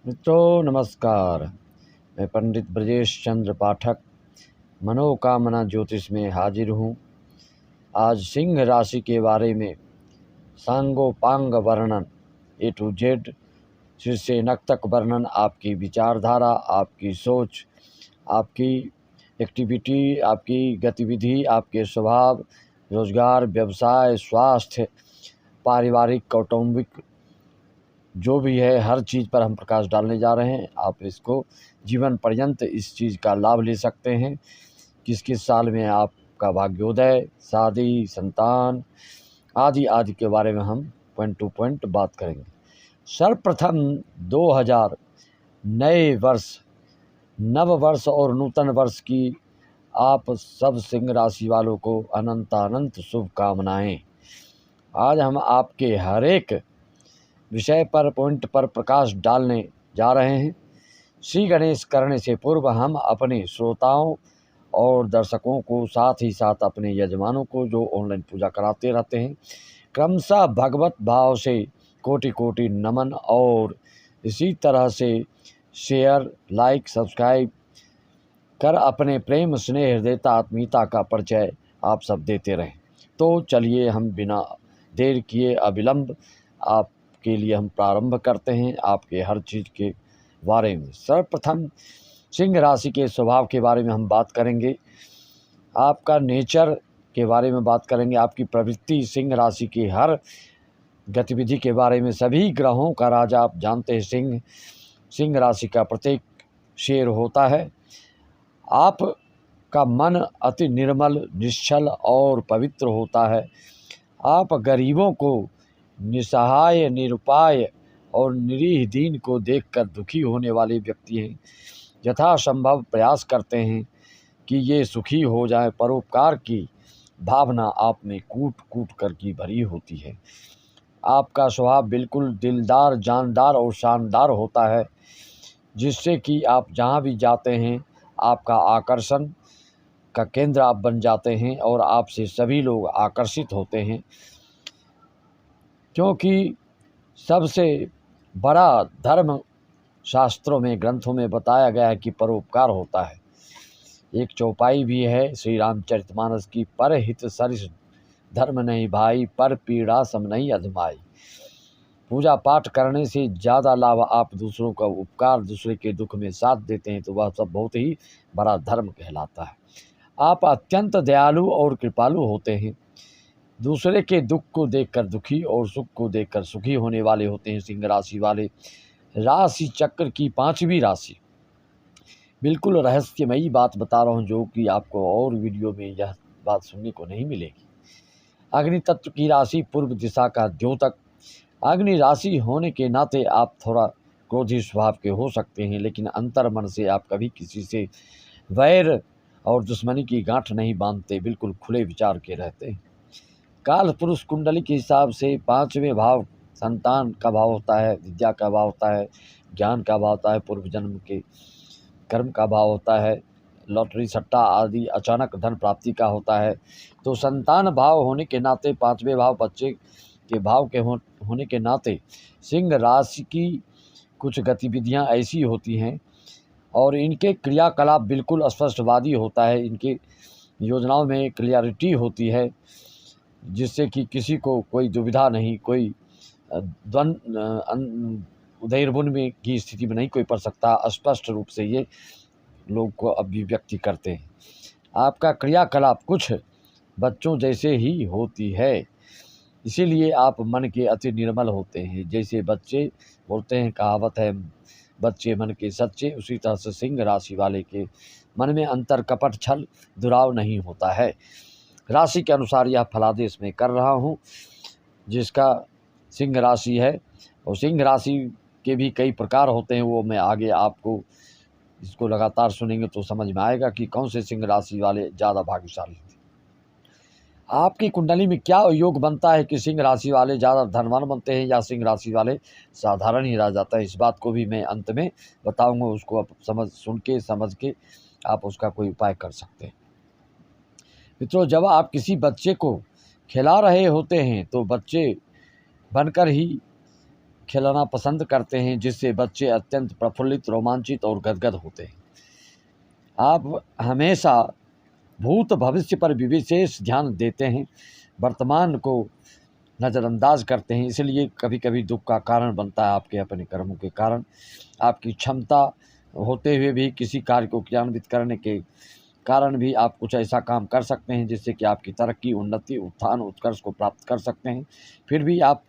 मित्रों नमस्कार। मैं पंडित ब्रजेश चंद्र पाठक मनोकामना ज्योतिष में हाजिर हूँ। आज सिंह राशि के बारे में सांगोपांग वर्णन ए टू जेड, सिर से नख तक वर्णन, आपकी विचारधारा, आपकी सोच, आपकी एक्टिविटी, आपकी गतिविधि, आपके स्वभाव, रोजगार, व्यवसाय, स्वास्थ्य, पारिवारिक, कौटुंबिक, जो भी है हर चीज़ पर हम प्रकाश डालने जा रहे हैं। आप इसको जीवन पर्यंत इस चीज़ का लाभ ले सकते हैं। किस किस साल में आपका भाग्योदय, शादी, संतान आदि आदि के बारे में हम पॉइंट टू पॉइंट बात करेंगे। सर्वप्रथम 2000 नए वर्ष, नव वर्ष और नूतन वर्ष की आप सब सिंह राशि वालों को अनंत शुभकामनाएं। आज हम आपके हर एक विषय पर, पॉइंट पर प्रकाश डालने जा रहे हैं। श्री गणेश करने से पूर्व हम अपने श्रोताओं और दर्शकों को, साथ ही साथ अपने यजमानों को जो ऑनलाइन पूजा कराते रहते हैं, क्रमशः भगवत भाव से कोटि कोटि नमन, और इसी तरह से शेयर, लाइक, सब्सक्राइब कर अपने प्रेम, स्नेह, हृदयता, आत्मीयता का परिचय आप सब देते रहें। तो चलिए हम बिना देर किए अविलंब आपके लिए हम प्रारंभ करते हैं आपके हर चीज़ के बारे में। सर्वप्रथम सिंह राशि के स्वभाव के बारे में हम बात करेंगे, आपका नेचर के बारे में बात करेंगे, आपकी प्रवृत्ति, सिंह राशि की हर गतिविधि के बारे में। सभी ग्रहों का राजा आप जानते हैं सिंह राशि का प्रत्येक शेर होता है। आपका मन अति निर्मल, निश्चल और पवित्र होता है। आप गरीबों को, निसहाय, निरुपाय और निरीह दीन को देखकर दुखी होने वाले व्यक्ति हैं। यथासंभव प्रयास करते हैं कि ये सुखी हो जाए। परोपकार की भावना आप में कूट कूट कर की भरी होती है। आपका स्वभाव बिल्कुल दिलदार, जानदार और शानदार होता है, जिससे कि आप जहाँ भी जाते हैं आपका आकर्षण का केंद्र आप बन जाते हैं और आपसे सभी लोग आकर्षित होते हैं, क्योंकि सबसे बड़ा धर्म शास्त्रों में, ग्रंथों में बताया गया है कि परोपकार होता है। एक चौपाई भी है श्री रामचरितमानस की, पर हित सरिस धर्म नहीं भाई, पर पीड़ा सम नहीं अधमाई। पूजा पाठ करने से ज़्यादा लाभ आप दूसरों का उपकार, दूसरे के दुख में साथ देते हैं, तो वह सब बहुत ही बड़ा धर्म कहलाता है। आप अत्यंत दयालु और कृपालु होते हैं। दूसरे के दुख को देखकर दुखी और सुख को देखकर सुखी होने वाले होते हैं सिंह राशि वाले। राशि चक्र की 5वीं राशि, बिल्कुल रहस्यमयी बात बता रहा हूँ, जो कि आपको और वीडियो में यह बात सुनने को नहीं मिलेगी। अग्नि तत्व की राशि, पूर्व दिशा का द्योतक। अग्नि राशि होने के नाते आप थोड़ा क्रोधी स्वभाव के हो सकते हैं, लेकिन अंतर मन से आप कभी किसी से वैर और दुश्मनी की गांठ नहीं बांधते, बिल्कुल खुले विचार के रहते हैं। काल पुरुष कुंडली के हिसाब से 5वें भाव संतान का भाव होता है, विद्या का भाव होता है, ज्ञान का भाव होता है, पूर्व जन्म के कर्म का भाव होता है, लॉटरी सट्टा आदि अचानक धन प्राप्ति का होता है। तो संतान भाव होने के नाते, 5वें भाव बच्चे के भाव के होने के नाते सिंह राशि की कुछ गतिविधियां ऐसी होती हैं और इनके क्रियाकलाप बिल्कुल स्पष्टवादी होता है। इनकी योजनाओं में क्लियरिटी होती है, जिससे कि किसी को कोई दुविधा नहीं, कोई उधैर्बुन में की स्थिति में नहीं कोई पड़ सकता। स्पष्ट रूप से ये लोग को अभिव्यक्ति करते हैं। आपका क्रियाकलाप कुछ बच्चों जैसे ही होती है, इसीलिए आप मन के अति निर्मल होते हैं। जैसे बच्चे बोलते हैं, कहावत है, बच्चे मन के सच्चे, उसी तरह से सिंह राशि वाले के मन में अंतर, कपट, छल, दुराव नहीं होता है। राशि के अनुसार यह फलादेश में कर रहा हूँ, जिसका सिंह राशि है। और सिंह राशि के भी कई प्रकार होते हैं, वो मैं आगे आपको इसको लगातार सुनेंगे तो समझ में आएगा कि कौन से सिंह राशि वाले ज़्यादा भाग्यशाली हैं। आपकी कुंडली में क्या योग बनता है कि सिंह राशि वाले ज़्यादा धनवान बनते हैं या सिंह राशि वाले साधारण ही रह जाता है, इस बात को भी मैं अंत में बताऊंगा। उसको आप समझ के आप उसका कोई उपाय कर सकते हैं। मित्रों, जब आप किसी बच्चे को खिला रहे होते हैं तो बच्चे बनकर ही खिलाना पसंद करते हैं, जिससे बच्चे अत्यंत प्रफुल्लित, रोमांचित और गदगद होते हैं। आप हमेशा भूत भविष्य पर विशेष ध्यान देते हैं, वर्तमान को नज़रअंदाज करते हैं, इसलिए कभी कभी दुख का कारण बनता है। आपके अपने कर्मों के कारण आपकी क्षमता होते हुए भी किसी कार्य को क्रियान्वित करने के कारण भी आप कुछ ऐसा काम कर सकते हैं जिससे कि आपकी तरक्की, उन्नति, उत्थान, उत्कर्ष को प्राप्त कर सकते हैं। फिर भी आप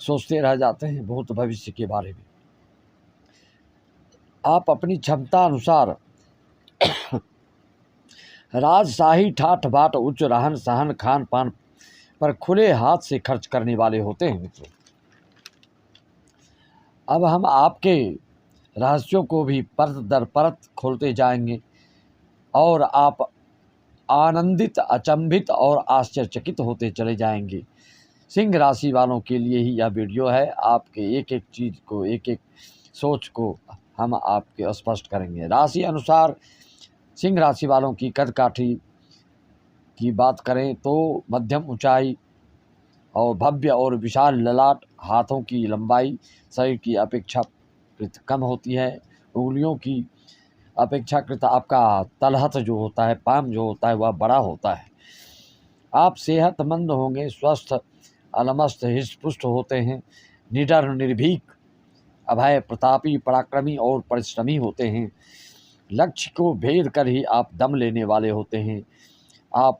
सोचते रह जाते हैं भूत भविष्य के बारे में। आप अपनी क्षमता अनुसार राजशाही, ठाठ बाट, उच्च रहन सहन, खान पान पर खुले हाथ से खर्च करने वाले होते हैं मित्रों। अब हम आपके रहस्यों को भी परत दर परत खोलते जाएंगे और आप आनंदित, अचंभित और आश्चर्यचकित होते चले जाएंगे। सिंह राशि वालों के लिए ही यह वीडियो है। आपके एक एक चीज़ को, एक एक सोच को हम आपके स्पष्ट करेंगे। राशि अनुसार सिंह राशि वालों की कद काठी की बात करें तो मध्यम ऊंचाई और भव्य और विशाल ललाट, हाथों की लंबाई शरीर की अपेक्षाकृत कम होती है, उंगलियों की अपेक्षाकृत आपका तलहथ जो होता है, पाम जो होता है, वह बड़ा होता है। आप सेहतमंद होंगे, स्वस्थ, अलमस्त, हृष्ट-पुष्ट होते हैं, निडर, निर्भीक, अभय, प्रतापी, पराक्रमी और परिश्रमी होते हैं। लक्ष्य को भेद कर ही आप दम लेने वाले होते हैं। आप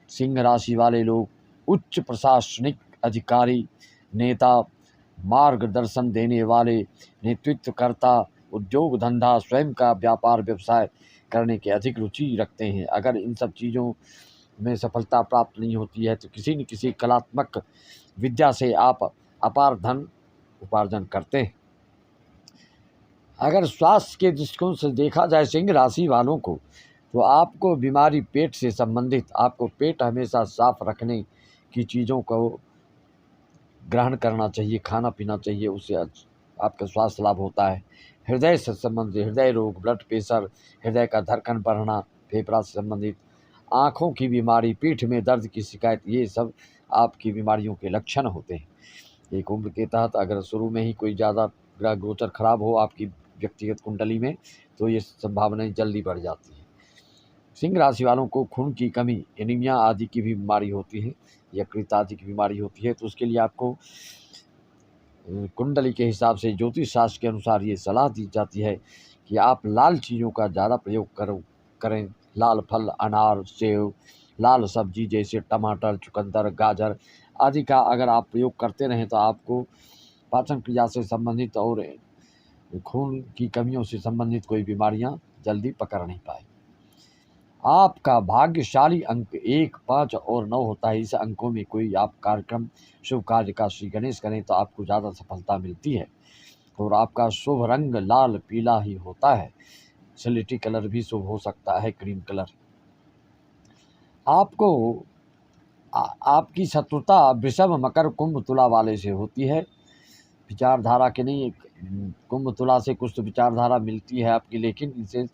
सिंह राशि वाले लोग उच्च प्रशासनिक अधिकारी, नेता, मार्गदर्शन देने वाले, नेतृत्वकर्ता, उद्योग धंधा, स्वयं का व्यापार व्यवसाय करने की अधिक रुचि रखते हैं। अगर इन सब चीज़ों में सफलता प्राप्त नहीं होती है तो किसी न किसी कलात्मक विद्या से आप अपार धन उपार्जन करते हैं। अगर स्वास्थ्य के दृष्टिकोण से देखा जाए सिंह राशि वालों को, तो आपको बीमारी पेट से संबंधित, आपको पेट हमेशा साफ रखने की चीज़ों को ग्रहण करना चाहिए, खाना पीना चाहिए, उससे आपका स्वास्थ्य लाभ होता है। हृदय से संबंधित हृदय रोग, ब्लड प्रेशर, हृदय का धड़कन बढ़ना, फेफड़ा से संबंधित, आँखों की बीमारी, पीठ में दर्द की शिकायत, ये सब आपकी बीमारियों के लक्षण होते हैं। एक उम्र के तहत अगर शुरू में ही कोई ज़्यादा ग्रह गोचर खराब हो आपकी व्यक्तिगत कुंडली में, तो ये संभावनाएं जल्दी बढ़ जाती हैं। सिंह राशि वालों को खून की कमी, एनीमिया आदि की भी बीमारी होती है, यकृत आदि की बीमारी होती है, तो उसके लिए आपको कुंडली के हिसाब से, ज्योतिष शास्त्र के अनुसार ये सलाह दी जाती है कि आप लाल चीज़ों का ज़्यादा प्रयोग करें। लाल फल, अनार, सेब, लाल सब्जी जैसे टमाटर, चुकंदर, गाजर आदि का अगर आप प्रयोग करते रहें तो आपको पाचन क्रिया से संबंधित और खून की कमियों से संबंधित कोई बीमारियां जल्दी पकड़ नहीं पाए। आपका भाग्यशाली अंक 1, 5 और 9 होता है। इस अंकों में कोई आप कार्यक्रम, शुभ कार्य का श्री गणेश करें तो आपको ज़्यादा सफलता मिलती है। और आपका शुभ रंग लाल पीला ही होता है। स्लेटी कलर भी शुभ हो सकता है, क्रीम कलर। आपको आपकी शत्रुता वृषभ, मकर, कुंभ, तुला वाले से होती है। विचारधारा के नहीं, कुंभ तुला से कुछ तो विचारधारा मिलती है आपकी, लेकिन इनसे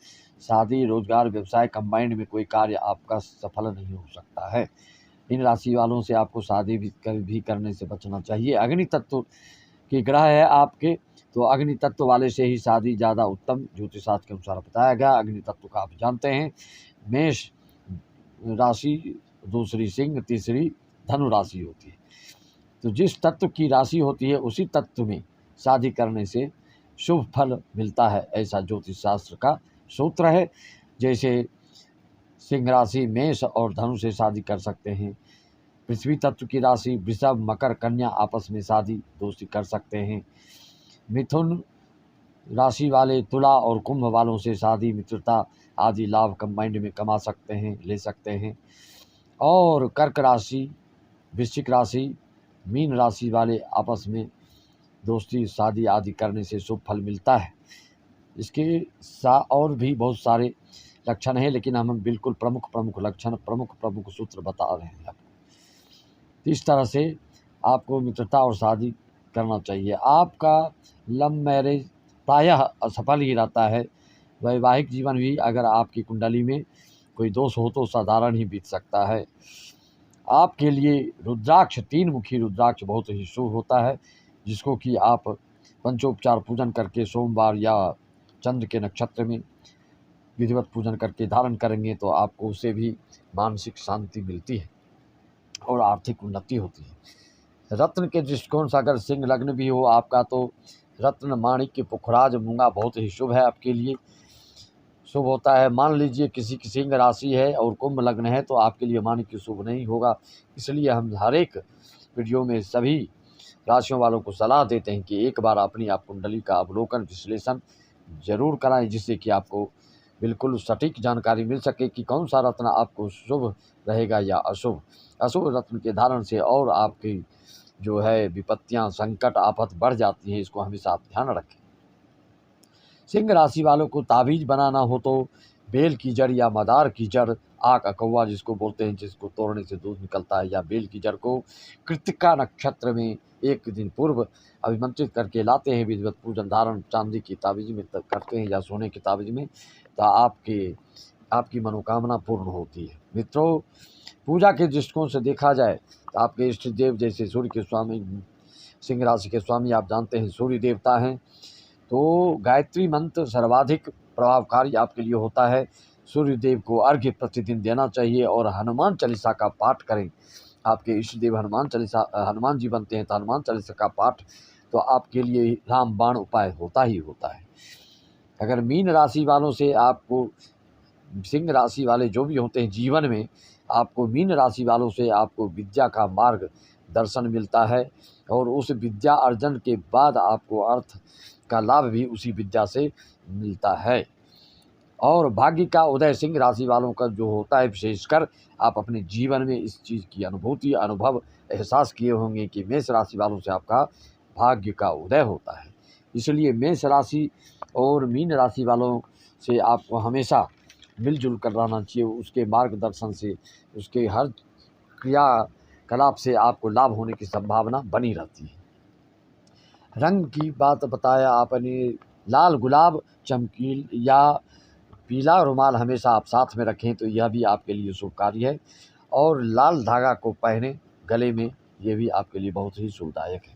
शादी, रोजगार, व्यवसाय कंबाइंड में कोई कार्य आपका सफल नहीं हो सकता है। इन राशि वालों से आपको शादी भी करने से बचना चाहिए। अग्नि तत्व के ग्रह है आपके, तो अग्नि तत्व वाले से ही शादी ज़्यादा उत्तम ज्योतिष शास्त्र के अनुसार बताया गया। अग्नि तत्व का आप जानते हैं। मेष राशि, दूसरी सिंह, तीसरी धनु राशि होती है। तो जिस तत्व की राशि होती है उसी तत्व में शादी करने से शुभ फल मिलता है, ऐसा ज्योतिष शास्त्र का सूत्र है। जैसे सिंह राशि, मेष और धनु से शादी कर सकते हैं। पृथ्वी तत्व की राशि वृषभ, मकर, कन्या आपस में शादी दोस्ती कर सकते हैं। मिथुन राशि वाले तुला और कुंभ वालों से शादी, मित्रता आदि लाभ कंबाइंड में कमा सकते हैं, ले सकते हैं। और कर्क राशि, वृश्चिक राशि, मीन राशि वाले आपस में दोस्ती, शादी आदि करने से शुभ फल मिलता है। इसके और भी बहुत सारे लक्षण हैं, लेकिन हम बिल्कुल प्रमुख लक्षण, प्रमुख सूत्र बता रहे हैं आपको। इस तरह से आपको मित्रता और शादी करना चाहिए। आपका लव मैरिज प्रायः असफल ही रहता है। वैवाहिक जीवन भी अगर आपकी कुंडली में कोई दोष हो तो साधारण ही बीत सकता है। आपके लिए रुद्राक्ष, 3 मुखी रुद्राक्ष बहुत ही शुभ होता है। जिसको कि आप पंचोपचार पूजन करके सोमवार या चंद्र के नक्षत्र में विधिवत पूजन करके धारण करेंगे तो आपको उससे भी मानसिक शांति मिलती है और आर्थिक उन्नति होती है। रत्न के दृष्टिकोण से अगर सिंह लग्न भी हो आपका तो रत्न माणिक्य पुखराज मूंगा बहुत ही शुभ है, आपके लिए शुभ होता है। मान लीजिए किसी की सिंह राशि है और कुंभ लग्न है तो आपके लिए माणिक्य शुभ नहीं होगा। इसलिए हम हर एक वीडियो में सभी राशियों वालों को सलाह देते हैं कि एक बार अपनी आप कुंडली का अवलोकन विश्लेषण जरूर कराएं, जिससे कि आपको बिल्कुल सटीक जानकारी मिल सके कि कौन सा रत्न आपको शुभ रहेगा या अशुभ। अशुभ रत्न के धारण से और आपकी जो है विपत्तियां, संकट, आफत बढ़ जाती हैं, इसको हमेशा आप ध्यान रखें। सिंह राशि वालों को ताबीज बनाना हो तो बेल की जड़ या मदार की जड़, आक अकौवा जिसको बोलते हैं, जिसको तोड़ने से दूध निकलता है, या बेल की जड़ को कृत्तिका नक्षत्र में एक दिन पूर्व अभिमंत्रित करके लाते हैं, विधिवत पूजन धारण चांदी की ताबीज में करते हैं या सोने की ताबीज में, तो आपकी मनोकामना पूर्ण होती है। मित्रों, पूजा के दृष्टिकोण से देखा जाए तो आपके इष्ट देव जैसे सूर्य के स्वामी, सिंह राशि के स्वामी आप जानते हैं सूर्य देवता हैं, तो गायत्री मंत्र सर्वाधिक प्रभावकारी आपके लिए होता है। सूर्य देव को अर्घ्य प्रतिदिन देना चाहिए और हनुमान चालीसा का पाठ करें। आपके इष्ट देव हनुमान जी बनते हैं, तो हनुमान चालीसा का पाठ तो आपके लिए रामबाण उपाय होता ही होता है। अगर मीन राशि वालों से आपको, सिंह राशि वाले जो भी होते हैं जीवन में, आपको मीन राशि वालों से आपको विद्या का मार्ग दर्शन मिलता है और उस विद्या अर्जन के बाद आपको अर्थ का लाभ भी उसी विद्या से मिलता है। और भाग्य का उदय सिंह राशि वालों का जो होता है, विशेषकर आप अपने जीवन में इस चीज़ की अनुभूति, अनुभव, एहसास किए होंगे कि मेष राशि वालों से आपका भाग्य का उदय होता है। इसलिए मेष राशि और मीन राशि वालों से आपको हमेशा मिलजुल कर रहना चाहिए। उसके मार्गदर्शन से, उसके हर क्रियाकलाप से आपको लाभ होने की संभावना बनी रहती है। रंग की बात बताया आपने, लाल गुलाब, चमकील या पीला रुमाल हमेशा आप साथ में रखें तो यह भी आपके लिए शुभकारी है। और लाल धागा को पहने गले में, ये भी आपके लिए बहुत ही शुभदायक है।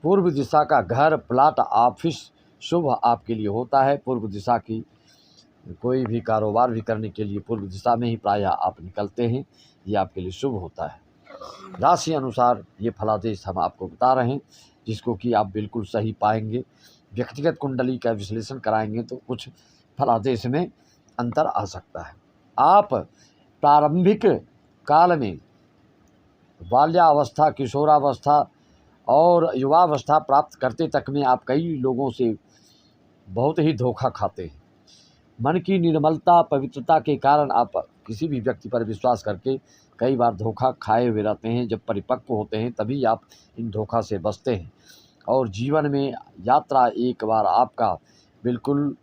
पूर्व दिशा का घर, प्लाट, ऑफिस शुभ आपके लिए होता है। पूर्व दिशा की कोई भी कारोबार भी करने के लिए पूर्व दिशा में ही प्रायः आप निकलते हैं, ये आपके लिए शुभ होता है। राशि अनुसार ये फलादेश हम आपको बता रहे हैं, जिसको कि आप बिल्कुल सही पाएंगे। व्यक्तिगत कुंडली का विश्लेषण कराएंगे तो कुछ फलादेश में अंतर आ सकता है। आप प्रारंभिक काल में बाल्यावस्था, किशोरावस्था और युवावस्था प्राप्त करते तक में आप कई लोगों से बहुत ही धोखा खाते हैं। मन की निर्मलता, पवित्रता के कारण आप किसी भी व्यक्ति पर विश्वास करके कई बार धोखा खाए हुए रहते हैं। जब परिपक्व होते हैं तभी आप इन धोखा से बचते हैं और जीवन में यात्रा एक बार आपका बिल्कुल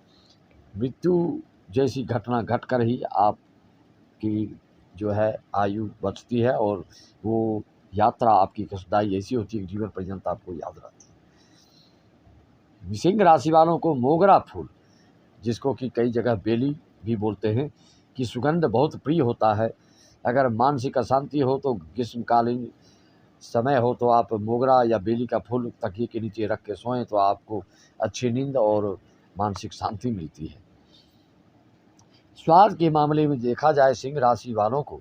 मृत्यु जैसी घटना घटकर ही आपकी जो है आयु बचती है और वो यात्रा आपकी कष्टदायी ऐसी होती है कि जीवन पर्यंत आपको याद रहती है। सिंह राशि वालों को मोगरा फूल, जिसको कि कई जगह बेली भी बोलते हैं, कि सुगंध बहुत प्रिय होता है। अगर मानसिक अशांति हो तो ग्रीष्मकालीन समय हो तो आप मोगरा या बेली का फूल तकिए के नीचे रख के सोएं तो आपको अच्छी नींद और मानसिक शांति मिलती है। स्वाद के मामले में देखा जाए सिंह राशि वालों को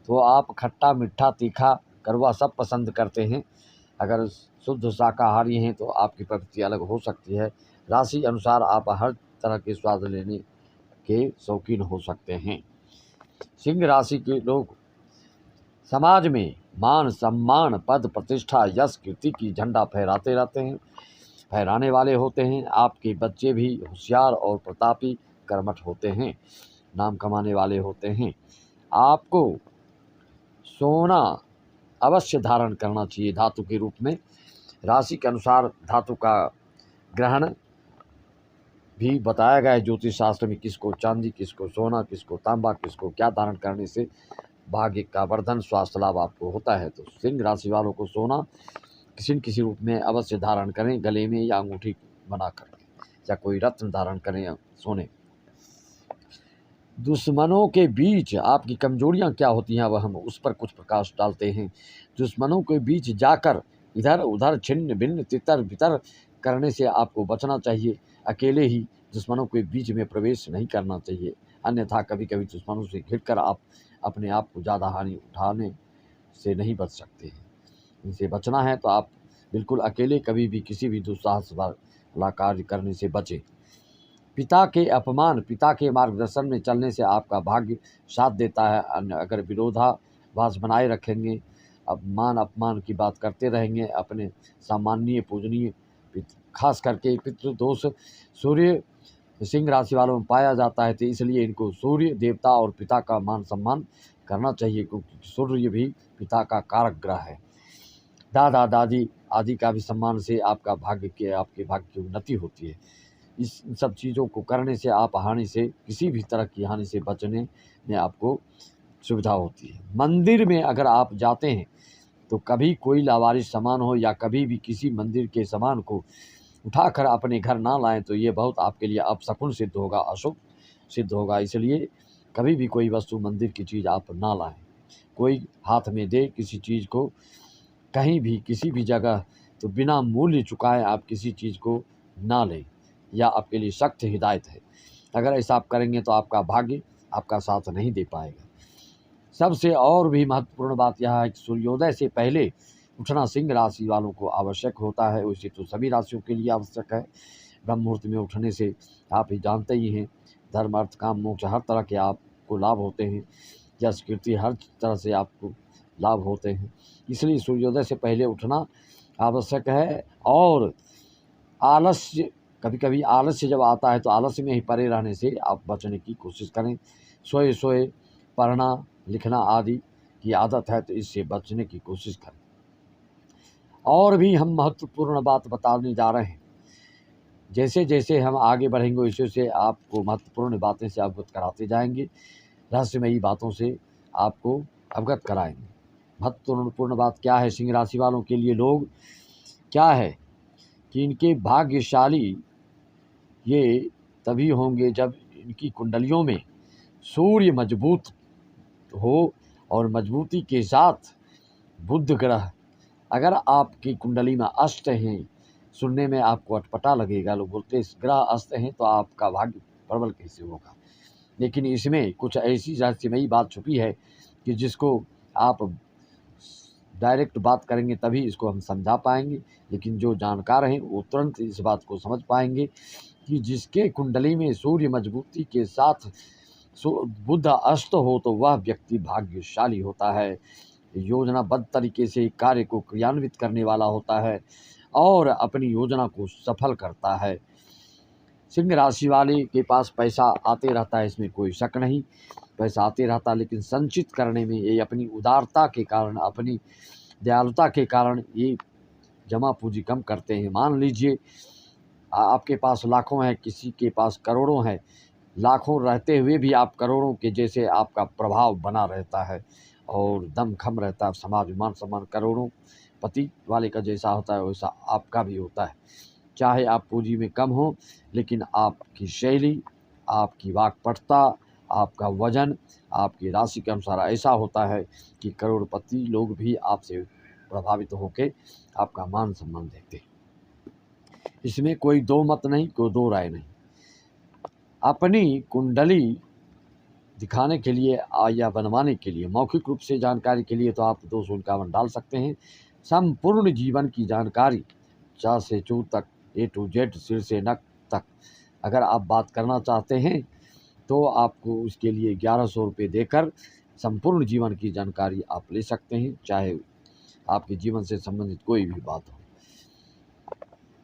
तो आप खट्टा, मीठा, तीखा, कड़वा सब पसंद करते हैं। अगर शुद्ध शाकाहारी हैं तो आपकी प्रकृति अलग हो सकती है। राशि अनुसार आप हर तरह के स्वाद लेने के शौकीन हो सकते हैं। सिंह राशि के लोग समाज में मान, सम्मान, पद, प्रतिष्ठा, यश, कीर्ति की झंडा फहराते रहते हैं, फहराने वाले होते हैं। आपके बच्चे भी होशियार और प्रतापी, कर्मठ होते हैं, नाम कमाने वाले होते हैं। आपको सोना अवश्य धारण करना चाहिए धातु के रूप में। राशि के अनुसार धातु का ग्रहण भी बताया गया है ज्योतिष शास्त्र में, किसको चांदी, किसको सोना, किसको तांबा, किसको क्या धारण करने से भाग्य का वर्धन, स्वास्थ्य लाभ आपको होता है। तो सिंह राशि वालों को सोना किसी न किसी रूप में अवश्य धारण करें, गले में या अंगूठी बना कर, या कोई रत्न धारण करें या सोने। दुश्मनों के बीच आपकी कमजोरियां क्या होती हैं, अब हम उस पर कुछ प्रकाश डालते हैं। दुश्मनों के बीच जाकर इधर उधर छिन्न भिन्न तितर बितर करने से आपको बचना चाहिए। अकेले ही दुश्मनों के बीच में प्रवेश नहीं करना चाहिए, अन्यथा कभी कभी दुश्मनों से घिरकर आप अपने आप को ज़्यादा हानि उठाने से नहीं बच सकते हैं। इनसे बचना है तो आप बिल्कुल अकेले कभी भी किसी भी दुस्साहस वाला कार्य करने से बचें। पिता के अपमान, पिता के मार्गदर्शन में चलने से आपका भाग्य साथ देता है। अन्य अगर विरोधाभास बनाए रखेंगे, अपमान की बात करते रहेंगे, अपने सामान्य पूजनीय खास करके पितृदोष सूर्य सिंह राशि वालों में पाया जाता है, तो इसलिए इनको सूर्य देवता और पिता का मान सम्मान करना चाहिए, क्योंकि सूर्य भी पिता का कारक ग्रह है। दादा दादी आदि का भी सम्मान से आपके भाग्य की उन्नति होती है। इस सब चीज़ों को करने से आप हानि से, किसी भी तरह की हानि से बचने में आपको सुविधा होती है। मंदिर में अगर आप जाते हैं तो कभी कोई लावारिस सामान हो या कभी भी किसी मंदिर के सामान को उठाकर अपने घर ना लाएं, तो ये बहुत आपके लिए अपशकुन सिद्ध होगा, अशुभ सिद्ध होगा। इसलिए कभी भी कोई वस्तु मंदिर की चीज़ आप ना लाएं। कोई हाथ में दे किसी चीज़ को कहीं भी किसी भी जगह, तो बिना मूल्य चुकाए आप किसी चीज़ को ना लें, या आपके लिए सख्त हिदायत है। अगर ऐसा आप करेंगे तो आपका भाग्य आपका साथ नहीं दे पाएगा। सबसे और भी महत्वपूर्ण बात यह है कि सूर्योदय से पहले उठना सिंह राशि वालों को आवश्यक होता है, वैसे तो सभी राशियों के लिए आवश्यक है। ब्रह्म मुहूर्त में उठने से आप ही जानते ही हैं, धर्म अर्थ काम मोक्ष हर तरह के आपको लाभ होते हैं, यश कीर्ति हर तरह से आपको लाभ होते हैं। इसलिए सूर्योदय से पहले उठना आवश्यक है। और आलस्य, कभी कभी आलस्य जब आता है तो आलस्य में ही पड़े रहने से आप बचने की कोशिश करें। सोए सोए पढ़ना लिखना आदि की आदत है तो इससे बचने की कोशिश करें। और भी हम महत्वपूर्ण बात बताने जा रहे हैं। जैसे जैसे हम आगे बढ़ेंगे वैसे वैसे आपको महत्वपूर्ण बातें से अवगत कराते जाएंगे, रहस्यमयी बातों से आपको अवगत कराएंगे। महत्वपूर्ण बात क्या है सिंह राशि वालों के लिए? लोग क्या है कि इनके भाग्यशाली ये तभी होंगे जब इनकी कुंडलियों में सूर्य मजबूत हो और मजबूती के साथ बुध ग्रह। अगर आपकी कुंडली में अष्ट हैं, सुनने में आपको अटपटा लगेगा, लोग बोलते हैं ग्रह अष्ट हैं तो आपका भाग्य प्रबल कैसे होगा, लेकिन इसमें कुछ ऐसी रहस्यमयी बात छुपी है कि जिसको आप डायरेक्ट बात करेंगे तभी इसको हम समझा पाएंगे। लेकिन जो जानकार हैं वो तुरंत इस बात को समझ पाएंगे कि जिसके कुंडली में सूर्य मजबूती के साथ बुध अस्त हो तो वह व्यक्ति भाग्यशाली होता है, योजनाबद्ध तरीके से कार्य को क्रियान्वित करने वाला होता है और अपनी योजना को सफल करता है। सिंह राशि वाले के पास पैसा आते रहता है, इसमें कोई शक नहीं, पैसा आते रहता है, लेकिन संचित करने में ये अपनी उदारता के कारण, अपनी दयालुता के कारण ये जमा पूंजी कम करते हैं। मान लीजिए आपके पास लाखों है, किसी के पास करोड़ों है, लाखों रहते हुए भी आप करोड़ों के जैसे आपका प्रभाव बना रहता है और दमखम रहता है, समाज मान सम्मान करोड़ों पति वाले का जैसा होता है वैसा आपका भी होता है। चाहे आप पूंजी में कम हो, लेकिन आपकी शैली, आपकी वाक्पटुता, आपका वजन आपकी राशि के अनुसार ऐसा होता है कि करोड़पति लोग भी आपसे प्रभावित होकर आपका मान सम्मान देते हैं। इसमें कोई दो मत नहीं, कोई दो राय नहीं। अपनी कुंडली दिखाने के लिए या बनवाने के लिए मौखिक रूप से जानकारी के लिए तो आप 251 डाल सकते हैं। संपूर्ण जीवन की जानकारी चा से चू तक, ए टू जेड, सिर से नक तक अगर आप बात करना चाहते हैं तो आपको उसके लिए 1100 रुपये देकर संपूर्ण जीवन की जानकारी आप ले सकते हैं, चाहे आपके जीवन से संबंधित कोई भी बात हो।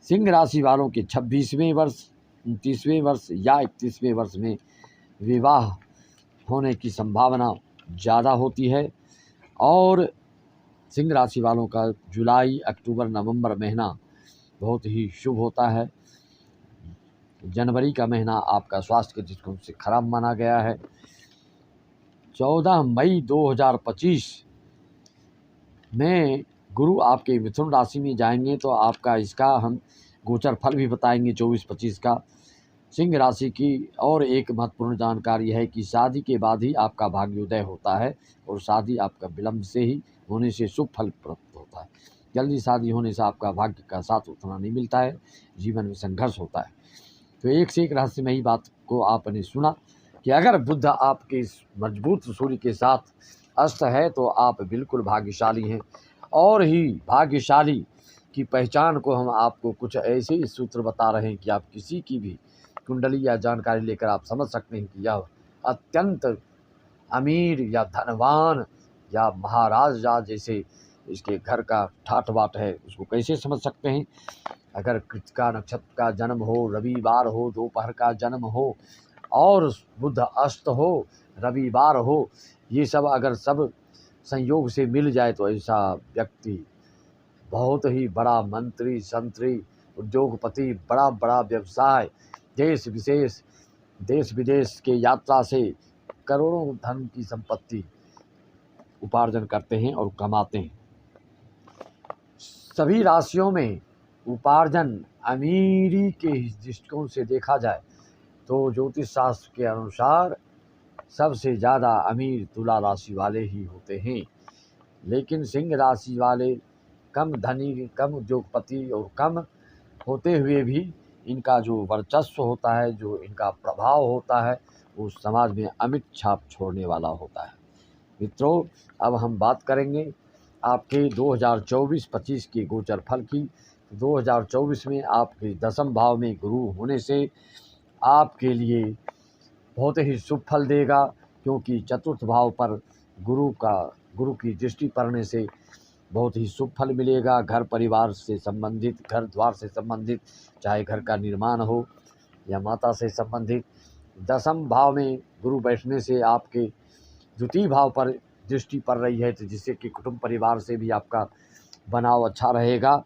सिंह राशि वालों के 26वें वर्ष, 29वें वर्ष या 31वें वर्ष में विवाह होने की संभावना ज़्यादा होती है। और सिंह राशि वालों का जुलाई, अक्टूबर, नवंबर महीना बहुत ही शुभ होता है। जनवरी का महीना आपका स्वास्थ्य के दृष्टिकोण से खराब माना गया है। 14 मई 2025 में गुरु आपके मिथुन राशि में जाएंगे तो आपका इसका हम गोचर फल भी बताएंगे 24-25 का। सिंह राशि की और एक महत्वपूर्ण जानकारी है कि शादी के बाद ही आपका भाग्योदय होता है और शादी आपका विलंब से ही होने से शुभ फल प्राप्त होता है। जल्दी शादी होने से आपका भाग्य का साथ उतना नहीं मिलता है, जीवन में संघर्ष होता है। तो एक से एक रहस्यमयी बात को आपने सुना कि अगर बुध आपके इस मजबूत सूर्य के साथ अस्त है तो आप बिल्कुल भाग्यशाली हैं। और ही भाग्यशाली की पहचान को हम आपको कुछ ऐसे ही सूत्र बता रहे हैं कि आप किसी की भी कुंडली या जानकारी लेकर आप समझ सकते हैं कि यह अत्यंत अमीर या धनवान या महाराजा जैसे इसके घर का ठाठ बाट है, उसको कैसे समझ सकते हैं। अगर कृतिका नक्षत्र का जन्म हो, रविवार हो, दोपहर का जन्म हो और बुध अस्त हो, रविवार हो, ये सब अगर सब संयोग से मिल जाए तो ऐसा व्यक्ति बहुत ही बड़ा मंत्री, संतरी, उद्योगपति, बड़ा बड़ा व्यवसाय, देश विदेश के यात्रा से करोड़ों धन की संपत्ति उपार्जन करते हैं और कमाते हैं। सभी राशियों में उपार्जन अमीरी के दृष्टिकोण से देखा जाए तो ज्योतिष शास्त्र के अनुसार सबसे ज़्यादा अमीर तुला राशि वाले ही होते हैं। लेकिन सिंह राशि वाले कम धनी, कम उद्योगपति और कम होते हुए भी इनका जो वर्चस्व होता है, जो इनका प्रभाव होता है, वो समाज में अमिट छाप छोड़ने वाला होता है। मित्रों, अब हम बात करेंगे आपके 2024-25 के गोचर फल की। 2024 में आपके 10वें भाव में गुरु होने से आपके लिए बहुत ही शुभ फल देगा, क्योंकि चतुर्थ भाव पर गुरु की दृष्टि पड़ने से बहुत ही शुभ फल मिलेगा। घर परिवार से संबंधित, घर द्वार से संबंधित, चाहे घर का निर्माण हो या माता से संबंधित। 10वें भाव में गुरु बैठने से आपके द्वितीय भाव पर दृष्टि पड़ रही है, तो जिससे कि कुटुंब परिवार से भी आपका बनाव अच्छा रहेगा।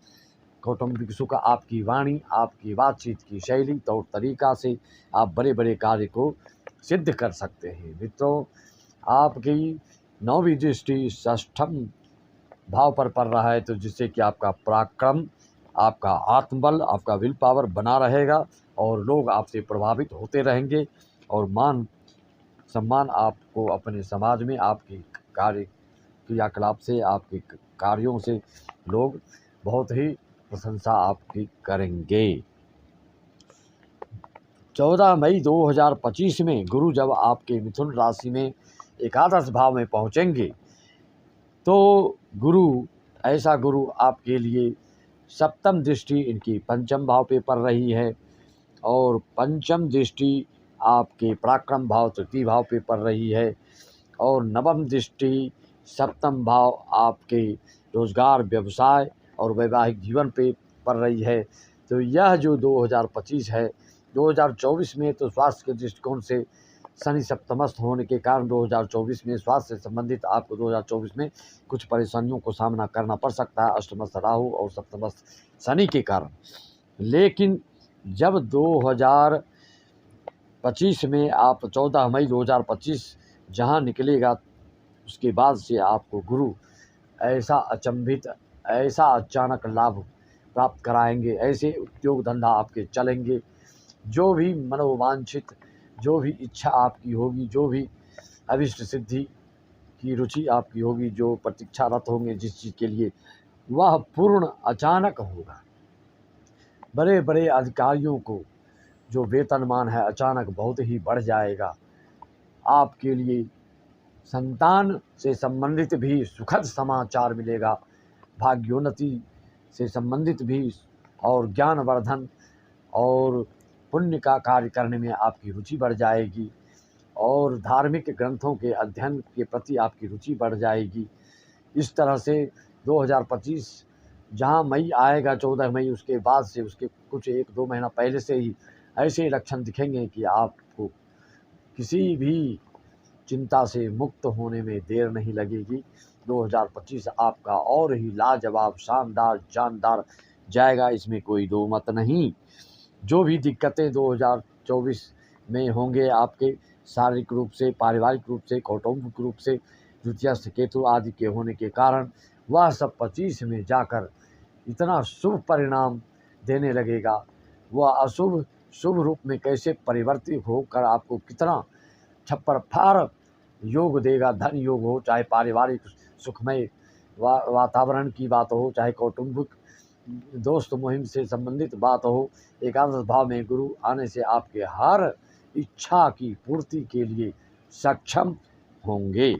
कौटुंबिक सुख, आपकी वाणी, आपकी बातचीत की शैली, तौर तरीका से आप बड़े बड़े कार्य को सिद्ध कर सकते हैं। मित्रों, आपकी 9वीं दृष्टि 6ठम भाव पर पड़ रहा है, तो जिससे कि आपका पराक्रम, आपका आत्मबल, आपका विल पावर बना रहेगा और लोग आपसे प्रभावित होते रहेंगे और मान सम्मान आपको अपने समाज में आपकी कार्य क्रियाकलाप से, आपके कार्यों से लोग बहुत ही प्रशंसा आपकी करेंगे। 14 मई 2025 में गुरु जब आपके मिथुन राशि में एकादश भाव में पहुंचेंगे तो ऐसा गुरु आपके लिए 7म दृष्टि इनकी 5म भाव पे पड़ रही है और 5म दृष्टि आपके पराक्रम भाव 3 भाव पे पड़ रही है और 9वीं दृष्टि 7म भाव आपके रोजगार, व्यवसाय और वैवाहिक जीवन पे पड़ रही है। तो यह जो 2025 है, 2024 में तो स्वास्थ्य के दृष्टिकोण से शनि सप्तमस्थ होने के कारण 2024 में स्वास्थ्य से संबंधित आपको 2024 में कुछ परेशानियों को सामना करना पड़ सकता है, अष्टमस्थ राहु और सप्तमस्थ शनि के कारण। लेकिन जब 2025 में आप 14 मई 2025 जहां निकलेगा, उसके बाद से आपको गुरु ऐसा अचंभित, ऐसा अचानक लाभ प्राप्त कराएंगे, ऐसे उद्योग धंधा आपके चलेंगे, जो भी मनोवांछित, जो भी इच्छा आपकी होगी, जो भी अभिष्ट सिद्धि की रुचि आपकी होगी, जो प्रतीक्षारत होंगे जिस चीज़ के लिए, वह पूर्ण अचानक होगा। बड़े बड़े अधिकारियों को जो वेतनमान है अचानक बहुत ही बढ़ जाएगा। आपके लिए संतान से संबंधित भी सुखद समाचार मिलेगा, भाग्योन्नति से संबंधित भी, और ज्ञानवर्धन और पुण्य का कार्य करने में आपकी रुचि बढ़ जाएगी और धार्मिक ग्रंथों के अध्ययन के प्रति आपकी रुचि बढ़ जाएगी। इस तरह से 2025 जहां मई आएगा, 14 मई, उसके बाद से उसके कुछ 1-2 महीना पहले से ही ऐसे लक्षण दिखेंगे कि आपको किसी भी चिंता से मुक्त होने में देर नहीं लगेगी। 2025 आपका और ही लाजवाब, शानदार, जानदार जाएगा, इसमें कोई दो मत नहीं। जो भी दिक्कतें 2024 में होंगे आपके शारीरिक रूप से, पारिवारिक रूप से, कौटुंबिक रूप से, द्वितीयस्थ केतु आदि के होने के कारण, वह सब 25 में जाकर इतना शुभ परिणाम देने लगेगा। वह अशुभ शुभ रूप में कैसे परिवर्तित होकर आपको कितना छप्पर फाड़ योग देगा। धन योग हो, चाहे पारिवारिक सुखमय वातावरण की बात हो, चाहे कौटुंबिक दोस्त मुहिम से संबंधित बात हो, एकादश भाव में गुरु आने से आपके हर इच्छा की पूर्ति के लिए सक्षम होंगे।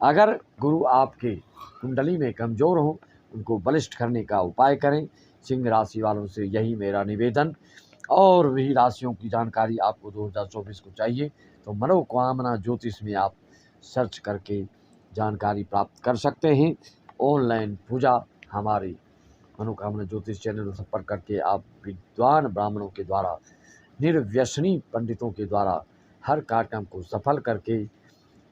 अगर गुरु आपके कुंडली में कमज़ोर हो, उनको बलिष्ठ करने का उपाय करें। सिंह राशि वालों से यही मेरा निवेदन। और भी राशियों की जानकारी आपको 2024 को चाहिए तो मनोकामना ज्योतिष में आप सर्च करके जानकारी प्राप्त कर सकते हैं। ऑनलाइन पूजा हमारे मनोकामना ज्योतिष चैनल में संपर्क करके आप विद्वान ब्राह्मणों के द्वारा, निर्व्यसनी पंडितों के द्वारा हर कार्यक्रम को सफल करके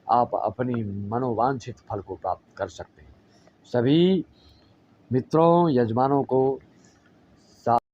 आप अपनी मनोवांछित फल को प्राप्त कर सकते हैं। सभी मित्रों, यजमानों को